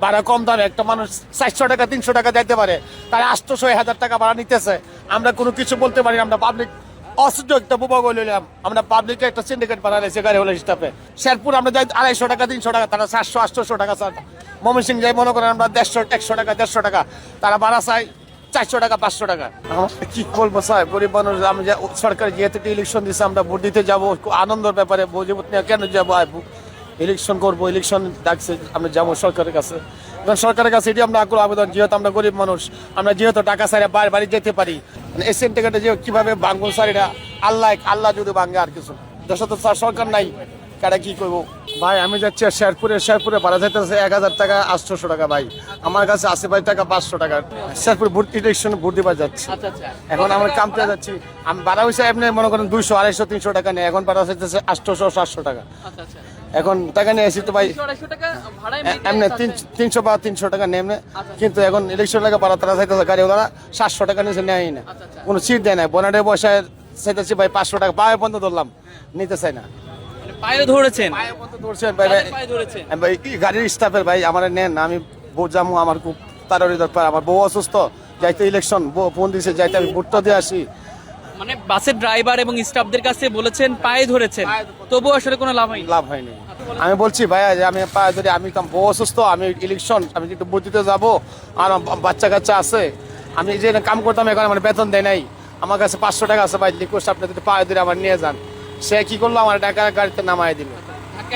ভাড়া কম দামে একটা মানুষ 400 টাকা 300 টাকা যাইতে পারে, তারা 800-1000 টাকা ভাড়া নিতেছে। আমরা কোনো কিছু বলতে পারি না। আমরা পাবলিক অসহ্য একটা বুবা গলিলাম। আমরা পাবলিকে একটা সিন্ডিকেট বানাইছি গাড়ি হলে স্টাফে। শেরপুর আমরা যাই 250 টাকা 300 টাকা, তারা 700-800 টাকা চায়। ময়মনসিং যাই মনে করেন আমরা 100 টাকা 150 টাকা, তারা ভাড়া চাই 400 টাকা 500 টাকা। কি বলবো স্যার, গরিব মানুষ। আমি সরকার যেহেতু ইলেকশন দিচ্ছে, আমরা ভোট দিতে যাবো, আনন্দের ব্যাপারে ভোট নিয়ে কেন যাবো, ইলেকশন করবো, ইলেকশন ডাকছে, আমরা যাবো সরকারের কাছে। এবং সরকারের কাছে এটি আমরা আগ্রহ আবেদন, যেহেতু আমরা গরিব মানুষ, আমরা যেহেতু টাকা ছাড়া বাড়ি যেতে পারি, এসএন টিকেটে যে কিভাবে বাঙ্গুল সারিরা আল্লাহ যদি ভাঙ্গে আর কিছু দেশে তো সরকার নাই, কারা কি করবো ভাই। আমি যাচ্ছি শেরপুরে ভাড়া যাইতেছে 1000 টাকা 800 টাকা ভাই। আমার কাছে আছে ভাই টাকা 500 টাকা। শেরপুর ইলেকশন ভোট দিবার যাচ্ছি। এখন আমরা কামতে যাচ্ছি, আমি ভাড়া হয়েছে এমনি মনে করেন 200 250 300 টাকা নেই, এখন ভাড়া যাইতেছে 800 700 টাকা। এখন টাকা নিয়ে আসি তো ভাই এমনি 300 বা 300 টাকা নেমনে, কিন্তু এখন ইলেকশন লাগে ভাড়া তারা চাইতেছে গাড়িওয়ালা 700 টাকা নিচে নেয় না, কোনো সিট দেয় না। বনাডে বসায় চাইতেছি ভাই 500 টাকা, পায়ে বন্ধ ধরলাম, নিতে চাই না। পায়ে ধরেছেন? পায়ে বন্ধ ধরছেন ভাই। ভাই কি গাড়ির স্টাফের ভাই আমার নেন, আমি ভোট যাবো, আমার খুব তাড়াতাড়ি দরকার, আমার বউ অসুস্থ, যাইতে ইলেকশন ফোন দিয়েছে যাইতে, আমি ভোটটা দিয়ে আসি। মানে বাসের ড্রাইভার এবং স্টাফদের কাছে বলেছেন, পায়ে ধরেছেন, তবু আসলে কোনো লাভ হয়নি। আমি বলছি ভাইয়া যে আমি পায়ে ধরে, আমি তো বউ অসুস্থ, আমি ইলেকশন, আমি একটু ভোট দিতে যাবো, আর বাচ্চা কাচ্চা আছে, আমি যে কাম করতাম এখন আমার বেতন দেয় নাই, আমার কাছে 500 টাকা আছে ভাই, রিকোয়েস্ট আপনি যদি পায়ে ধরে আমার নিয়ে যান। সে কি করলো, আমার টাকা গাড়িতে নামাই দিল।